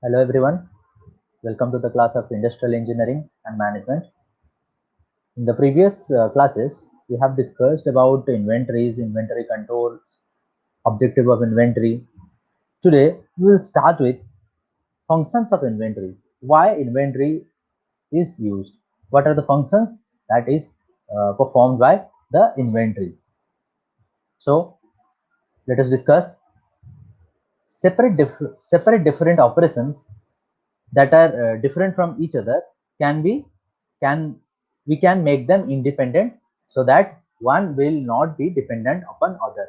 Hello everyone, welcome to the class of Industrial Engineering and Management. In the previous classes, we have discussed about inventories, inventory control, objective of inventory. Today, we will start with functions of inventory. Why inventory is used? What are the functions that is performed by the inventory? So, let us discuss separate different operations that are different from each other can be can we can make them independent so that one will not be dependent upon other.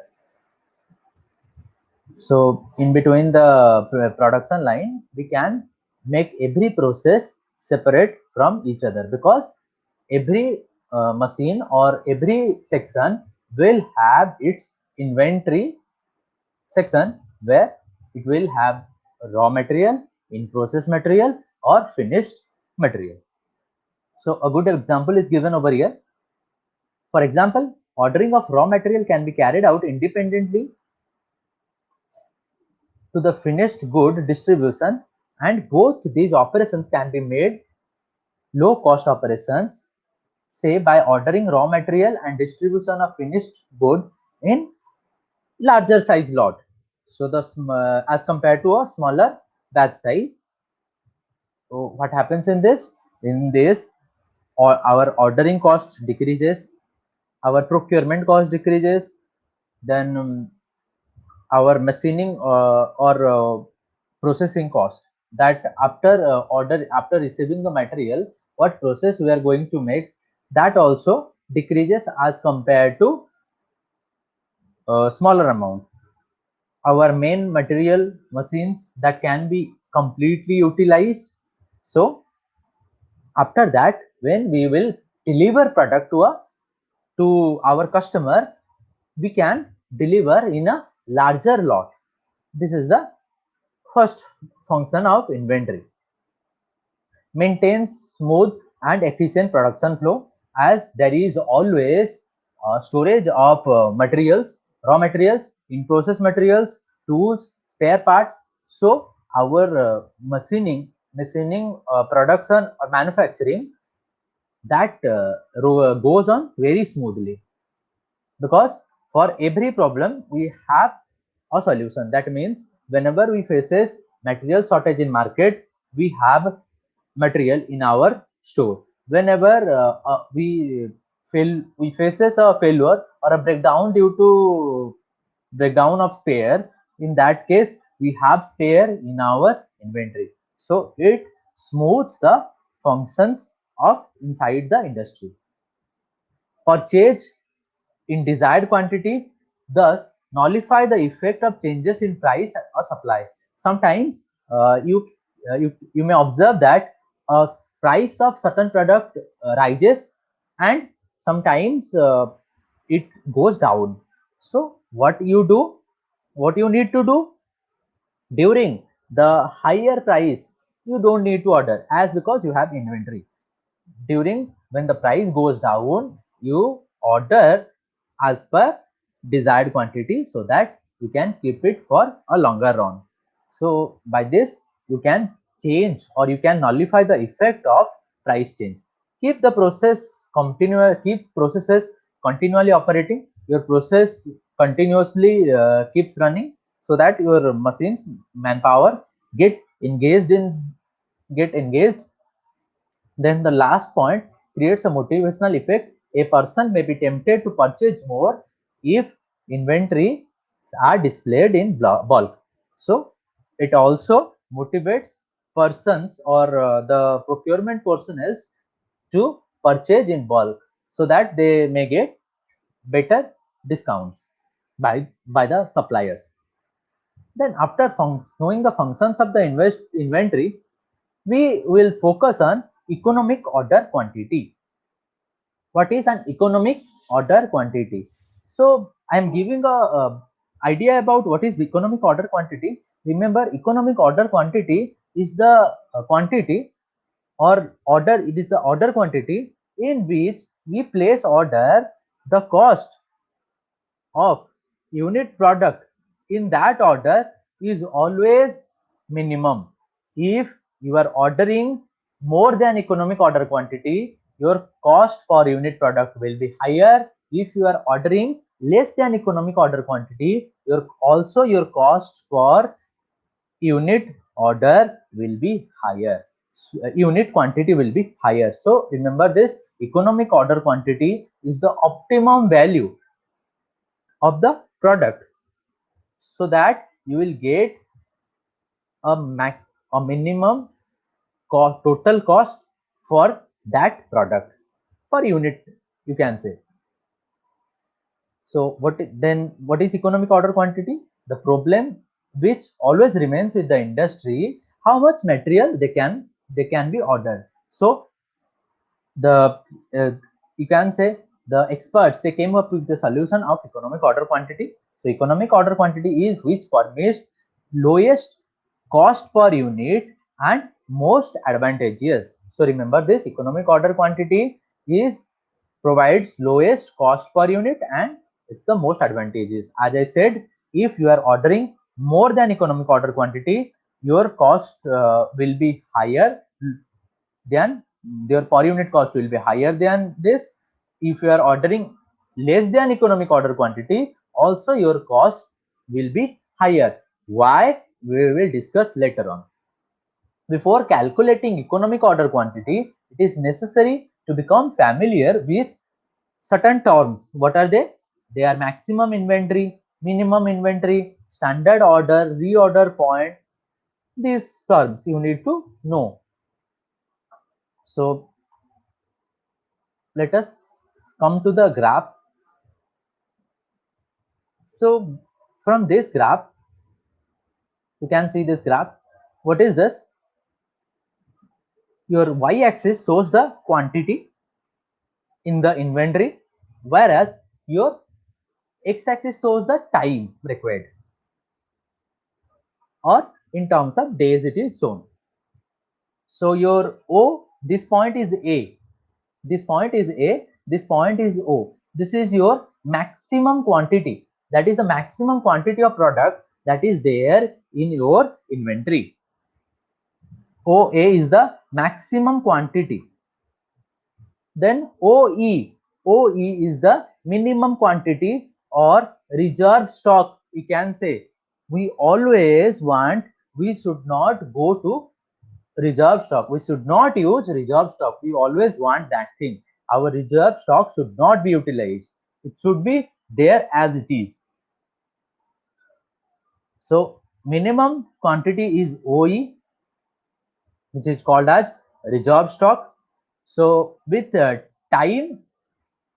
So in between the production line we can make every process separate from each other, because every machine or every section will have its inventory section where it will have raw material, in process material or finished material. So a good example is given over here. For example, ordering of raw material can be carried out independently to the finished good distribution, and both these operations can be made low cost operations, say by ordering raw material and distribution of finished good in larger size lot. So the as compared to a smaller batch size. So what happens in this? In this, or our ordering cost decreases, our procurement cost decreases, then our machining or processing cost, that after after receiving the material, what process we are going to make, that also decreases as compared to smaller amount. Our main material machines that can be completely utilized. So after that, when we will deliver product to our customer, we can deliver in a larger lot. This is the first function of inventory. Maintains smooth and efficient production flow, as there is always storage of materials, raw materials, in process materials, tools, spare parts. So our machining, production or manufacturing, that goes on very smoothly, because for every problem we have a solution. That means whenever we faces material shortage in market, we have material in our store. Whenever we faces a failure or a breakdown due to breakdown of spare, in that case we have spare in our inventory. So it smooths the functions of inside the industry. Purchase in desired quantity, thus nullify the effect of changes in price or supply. Sometimes you may observe that price of certain product rises, and sometimes it goes down. So what you need to do during the higher price, you don't need to order, as because you have inventory. During when the price goes down, you order as per desired quantity, so that you can keep it for a longer run. So by this you can change or you can nullify the effect of price change. Keep processes continually operating. Your process continuously keeps running, so that your machines manpower get engaged. Then the last point creates a motivational effect. A person may be tempted to purchase more if inventories are displayed in bulk. So it also motivates persons or the procurement personnel to purchase in bulk, so that they may get better discounts by the suppliers. Then after knowing the functions of the inventory, we will focus on economic order quantity. What is an economic order quantity? So I am giving a idea about what is the economic order quantity. Remember, economic order quantity is the quantity or order it is the order quantity in which we place order. The cost of unit product in that order is always minimum. if you are ordering more than economic order quantity, your cost per unit product will be higher. If you are ordering less than economic order quantity, your cost per unit order will be higher. Unit quantity will be higher. So remember this, economic order quantity is the optimum value of the product, so that you will get a minimum total cost for that product per unit, you can say. So what is economic order quantity? The problem which always remains with the industry, how much material they can be ordered. So the you can say the experts, they came up with the solution of economic order quantity. So economic order quantity is which permits lowest cost per unit and most advantageous. So remember this, economic order quantity is provides lowest cost per unit and it's the most advantageous. As I said, if you are ordering more than economic order quantity, your cost will be higher, then their per unit cost will be higher than this. If you are ordering less than economic order quantity, also your cost will be higher. Why? We will discuss later on. Before calculating economic order quantity, it is necessary to become familiar with certain terms. What are they? They are maximum inventory, minimum inventory, standard order, reorder point. These terms you need to know. So let us come to the graph. So from this graph, you can see this graph. What is this? Your y-axis shows the quantity in the inventory, whereas your x-axis shows the time required, or in terms of days it is shown. So your O, this point is A, this point is A, this point is O. This is your maximum quantity. That is the maximum quantity of product that is there in your inventory. OA is the maximum quantity. Then OE is the minimum quantity or reserve stock. You can say we always want, we should not go to reserve stock. We should not use reserve stock. We always want that thing. Our reserve stock should not be utilized. It should be there as it is. So minimum quantity is OE, which is called as reserve stock. So with time,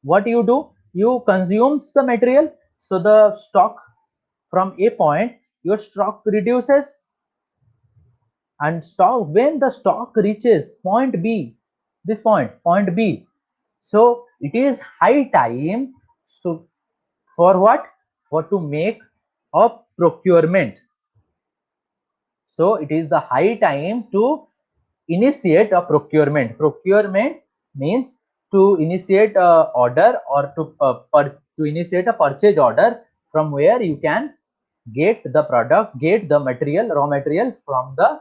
what you do? You consumes the material. So the stock from a point, your stock reduces, and stock, when the stock reaches point B, this point B, so it is high time, so for what? For to make a procurement. So it is the high time to initiate a procurement. Procurement means to initiate a order, or to initiate a purchase order from where you can get the product, get the material, raw material from the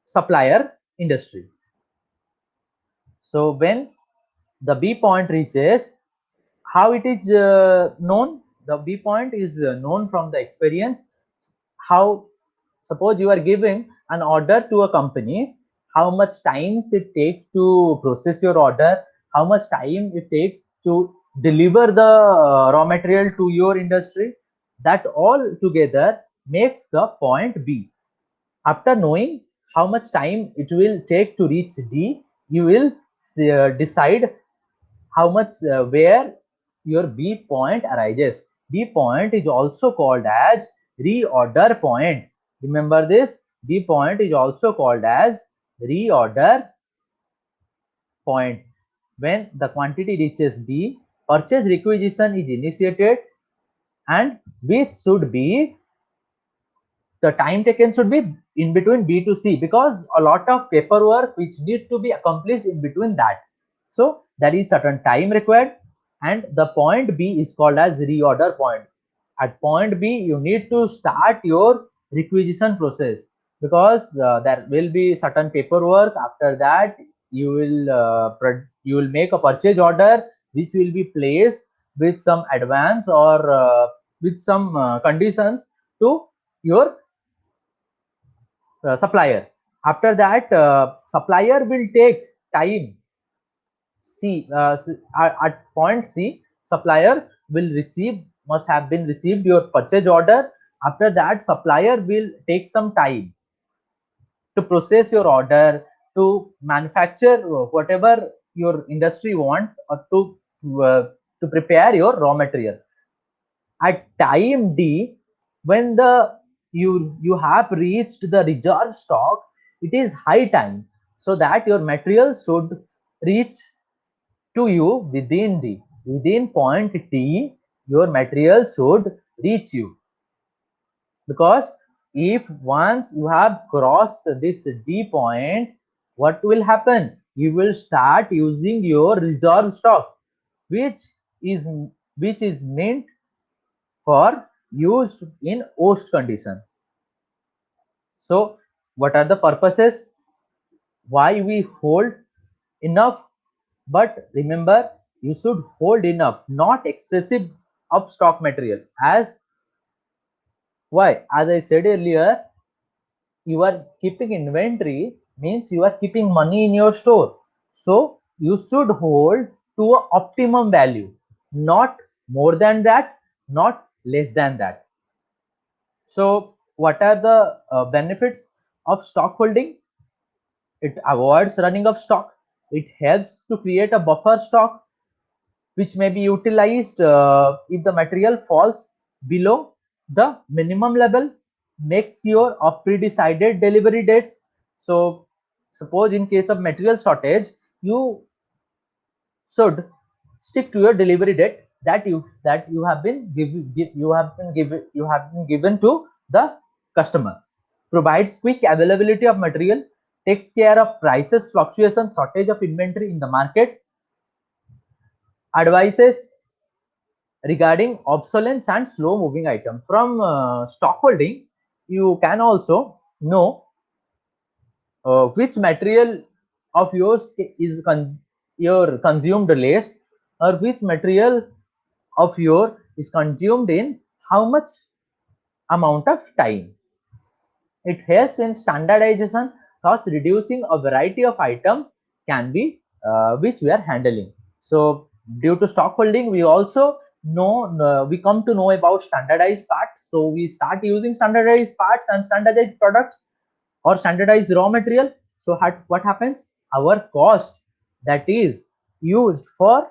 supplier industry. So when the B point reaches, how it is known? The B point is known from the experience. How, suppose you are giving an order to a company, how much time it takes to process your order, how much time it takes to deliver the raw material to your industry, that all together makes the point B. After knowing how much time it will take to reach D, you will decide how much where your B point arises. B point is also called as reorder point. Remember this, B point is also called as reorder point. When the quantity reaches B, purchase requisition is initiated, and which should be, the time taken should be in between B to C, because a lot of paperwork which need to be accomplished in between that. So there is certain time required, and the point B is called as reorder point. At point B, you need to start your requisition process. because there will be certain paperwork. After that, you will make a purchase order which will be placed with some advance or with some conditions to your supplier. After that, supplier will take time. At point C, supplier will receive, must have been received your purchase order. After that, supplier will take some time to process your order, to manufacture whatever your industry want, or uh, to prepare your raw material. At time D, when the you have reached the reserve stock, it is high time so that your material should reach to you within within point T, your material should reach you. Because if once you have crossed this D point, what will happen? You will start using your reserve stock, which is which is meant for used in worst condition. So what are the purposes why we hold enough? But remember, you should hold enough, not excessive of stock material. As why? As I said earlier, you are keeping inventory means you are keeping money in your store. So you should hold to a optimum value, not more than that, not less than that. So what are the benefits of stock holding? It avoids running of stock. It helps to create a buffer stock which may be utilized if the material falls below the minimum level. Makes your of pre-decided delivery dates. So suppose in case of material shortage, you should stick to your delivery date that you have been you have been given to the customer. Provides quick availability of material, takes care of prices fluctuation, shortage of inventory in the market, advises regarding obsolescence and slow moving item. From stock holding, you can also know which material of yours is your consumed less, or which material of your is consumed in how much amount of time. It helps in standardization, thus reducing a variety of item can be which we are handling. So due to stock holding, we also know we come to know about standardized parts. So we start using standardized parts and standardized products or standardized raw material. So what happens? Our cost that is used for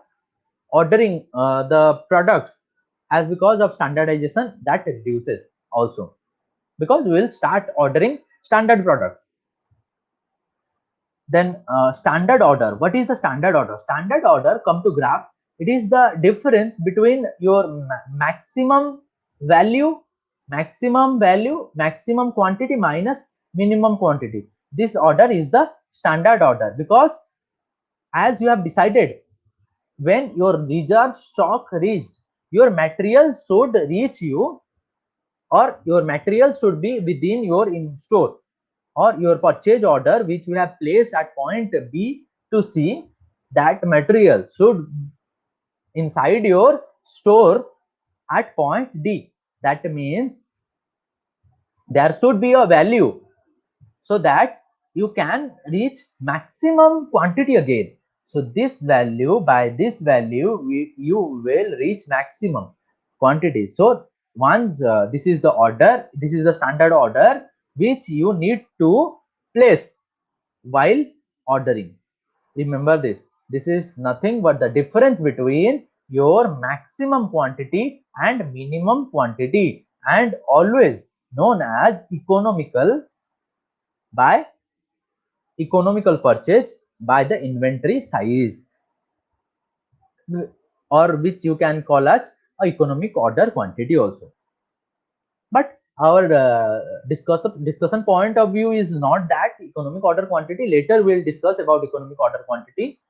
ordering the products as because of standardization, that reduces also, because we will start ordering standard products. Then standard order. What is the standard order? Standard order, come to graph, it is the difference between your maximum quantity minus minimum quantity. This order is the standard order, because as you have decided, when your reserve stock reached, your material should reach you, or your material should be within your in store, or your purchase order which you have placed at point B to C, that material should inside your store at point D. That means there should be a value so that you can reach maximum quantity again. So this value, by this value, you will reach maximum quantity. So once this is the order, this is the standard order which you need to place while ordering. Remember this. This is nothing but the difference between your maximum quantity and minimum quantity, and always known as by economical purchase by the inventory size, or which you can call as a economic order quantity also. But our discussion point of view is not that economic order quantity. Later we will discuss about economic order quantity.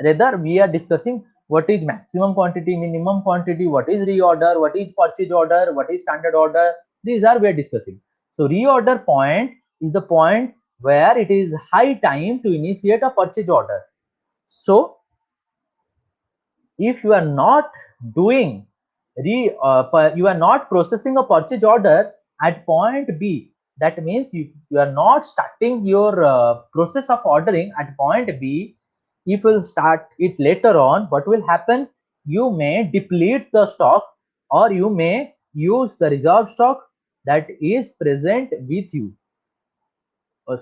Rather we are discussing what is maximum quantity, minimum quantity, what is reorder, what is purchase order, what is standard order. These are we are discussing. So reorder point is the point where it is high time to initiate a purchase order. So if you are not doing you are not processing a purchase order at point B, that means you are not starting your process of ordering at point B. If you start it later on, what will happen? You may deplete the stock, or you may use the reserve stock that is present with you.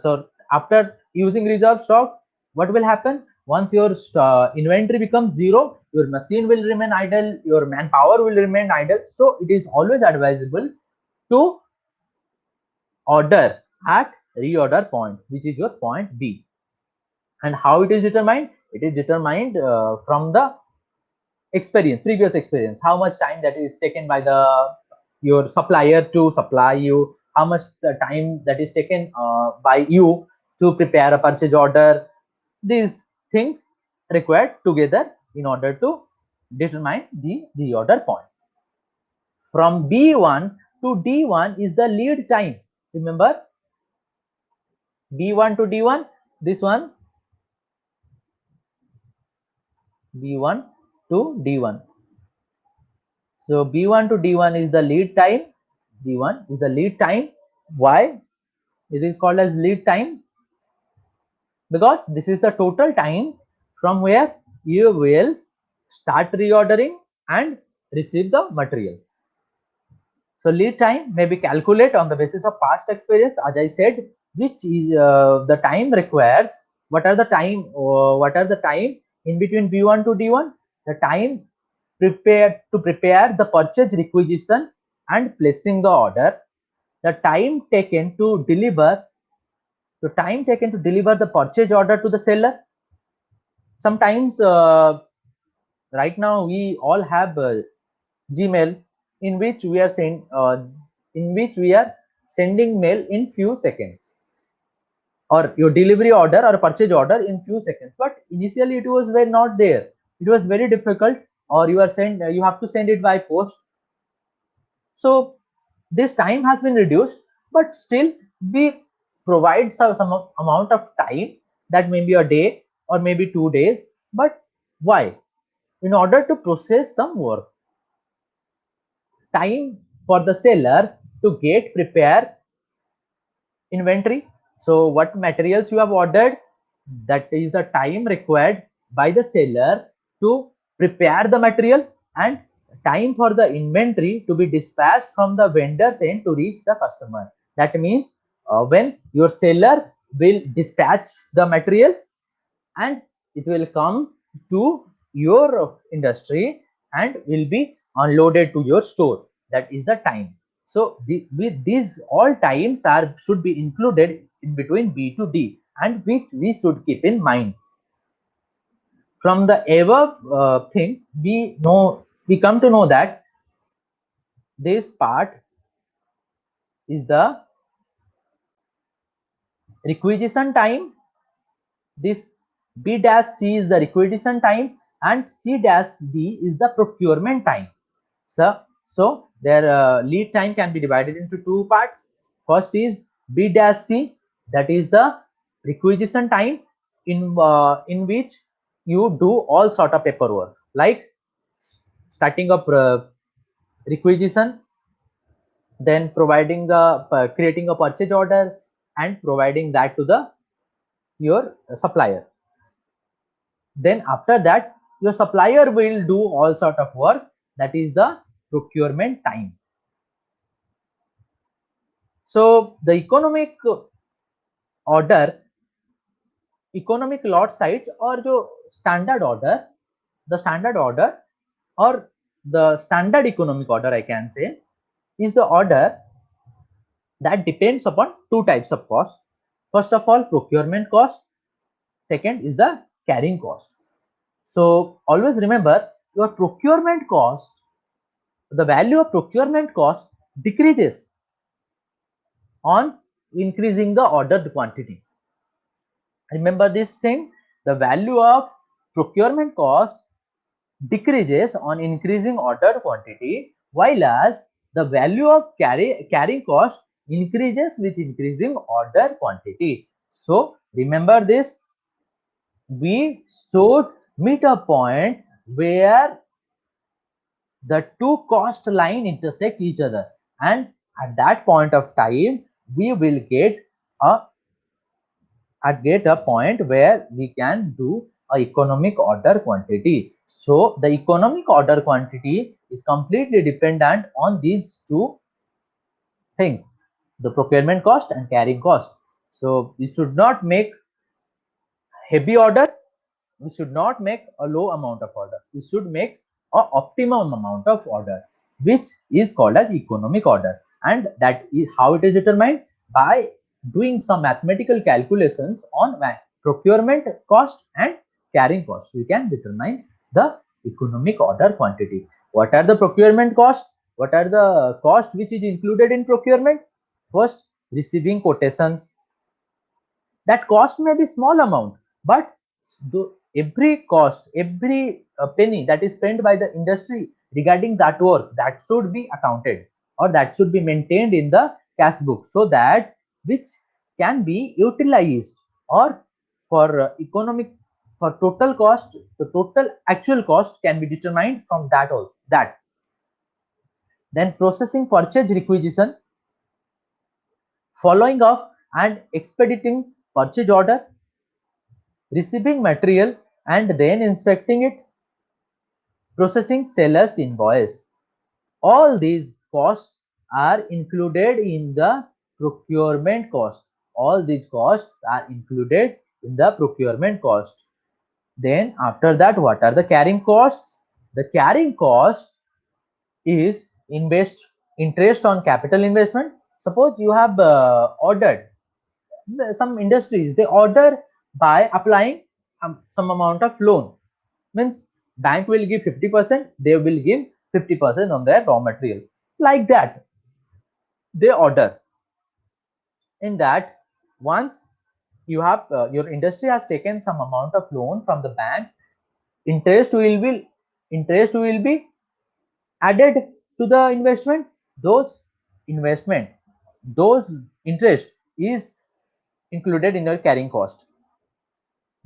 So after using reserve stock, what will happen? Once your inventory becomes zero, your machine will remain idle, your manpower will remain idle. So it is always advisable to order at reorder point, which is your point B. And how it is determined? It is determined from the experience, previous experience, how much time that is taken by the your supplier to supply you, how much the time that is taken by you to prepare a purchase order. These things required together in order to determine the order point. From B1 to D1 is the lead time. Remember, B1 to D1, this one, B1 to D1. So B1 to D1 is the lead time. D1 is the lead time. Why it is called as lead time? Because this is the total time from where you will start reordering and receive the material. So lead time may be calculated on the basis of past experience, as I said, which is the time requires. What are the time? What are the time in between B1 to D1? The time prepared to prepare the purchase requisition and placing the order. The time taken to deliver. The time taken to deliver the purchase order to the seller. Sometimes right now we all have Gmail, in which we are sending mail in few seconds, or your delivery order or purchase order in few seconds. But initially it was very not there. It was very difficult, or you have to send it by post. So this time has been reduced, but still we provide some amount of time, that may be a day or maybe 2 days. But why? In order to process some work, time for the seller to get prepare inventory. So what materials you have ordered, that is the time required by the seller to prepare the material, and time for the inventory to be dispatched from the vendor's end to reach the customer. That means when your seller will dispatch the material and it will come to your industry and will be unloaded to your store. That is the time. So with these all times are should be included in between B to D, and which we should keep in mind. From the above things, we come to know that this part is the requisition time. This B dash C is the requisition time, and C dash D is the procurement time. So their lead time can be divided into two parts. First is B dash C, that is the requisition time, in which you do all sort of paperwork, like starting up requisition, then providing the creating a purchase order and providing that to the your supplier. Then after that, your supplier will do all sort of work, that is the procurement time. So the order economic lot size, or जो standard order or the standard economic order, I can say, is the order that depends upon two types of cost. First of all, procurement cost. Second is the carrying cost. So always remember, your procurement cost, the value of procurement cost decreases on increasing the ordered quantity. Remember this thing, the value of procurement cost decreases on increasing ordered quantity, while as the value of carrying cost increases with increasing order quantity. So remember this, we should meet a point where the two cost line intersect each other, and at that point of time we will a get a point where we can do a economic order quantity. So the economic order quantity is completely dependent on these two things, the procurement cost and carrying cost. So we should not make heavy order, we should not make a low amount of order, we should make a optimum amount of order, which is called as economic order. And that is how it is determined, by doing some mathematical calculations on procurement cost and carrying cost. We can determine the economic order quantity. What are the procurement cost? What are the cost which is included in procurement? First, receiving quotations. That cost may be small amount, but every cost, every penny that is spent by the industry regarding that work, that should be accounted, or that should be maintained in the cash book, so that which can be utilized, or for economic, for total cost, the total actual cost can be determined from that also. That then processing purchase requisition, following up and expediting purchase order, receiving material and then inspecting it, processing seller's invoice. All these costs are included in the procurement cost. All these costs are included in the procurement cost. Then after that, what are the carrying costs? The carrying cost is interest on capital investment. Suppose you have ordered, some industries they order by applying some amount of loan, means bank will give 50%, they will give 50% on their raw material, like that they order. In that, once you have your industry has taken some amount of loan from the bank, interest will be added to the investment. Those investment, those interest is included in your carrying cost.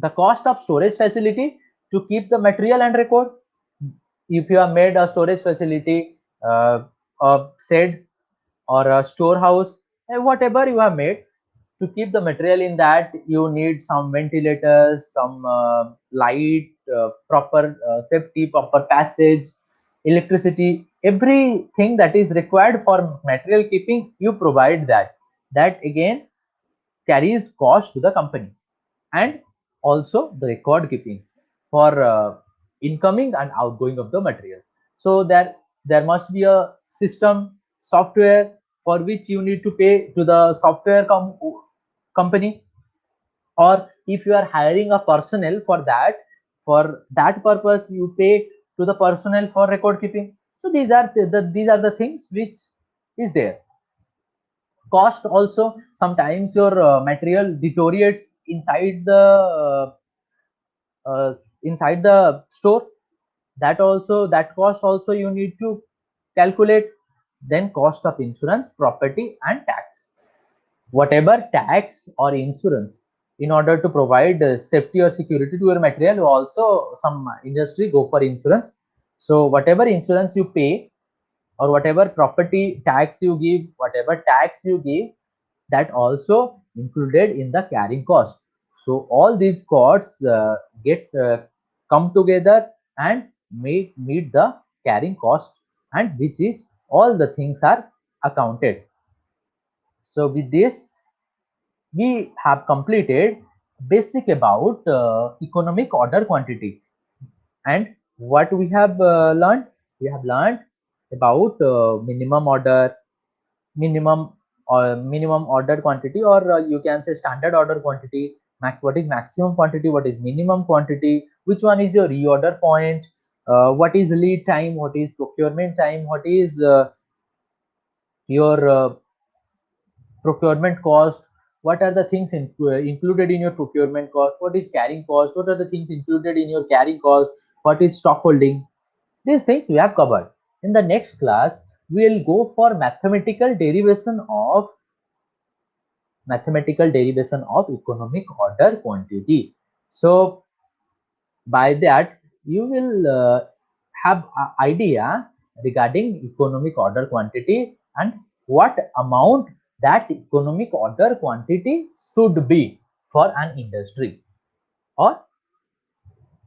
The cost of storage facility to keep the material and record. If you have made a storage facility, a shed or a storehouse, whatever you have made, to keep the material in that, you need some ventilators, some light, proper safety, proper passage, electricity, everything that is required for material keeping, you provide that. That again carries cost to the company. And also the record keeping for incoming and outgoing of the material. So there must be a system software for which you need to pay to the software company, or if you are hiring a personnel for that purpose you pay to the personnel for record keeping. So these are the things which is there. Cost also, sometimes your material deteriorates inside the store, that also, that cost also you need to calculate. Then cost of insurance, property and tax. Whatever tax or insurance, in order to provide safety or security to your material, also some industry go for insurance. So whatever insurance you pay, or whatever property tax you give, whatever tax you give, that also included in the carrying cost. So all these costs get come together and meet the carrying cost, and which is all the things are accounted. So with this we have completed basic about economic order quantity. And what we have learned, we have learned about minimum order, minimum or minimum order quantity, or you can say standard order quantity, what is maximum quantity, what is minimum quantity, which one is your reorder point, what is lead time, what is procurement time, what is your procurement cost, what are the things included in your procurement cost, what is carrying cost, what are the things included in your carrying cost, what is stock holding. These things we have covered. In the next class, we will go for mathematical derivation of mathematical derivation of economic order quantity. So by that you will have an idea regarding economic order quantity and what amount that economic order quantity should be for an industry, or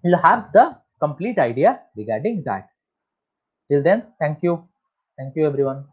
you'll have the complete idea regarding that. Till then, thank you everyone.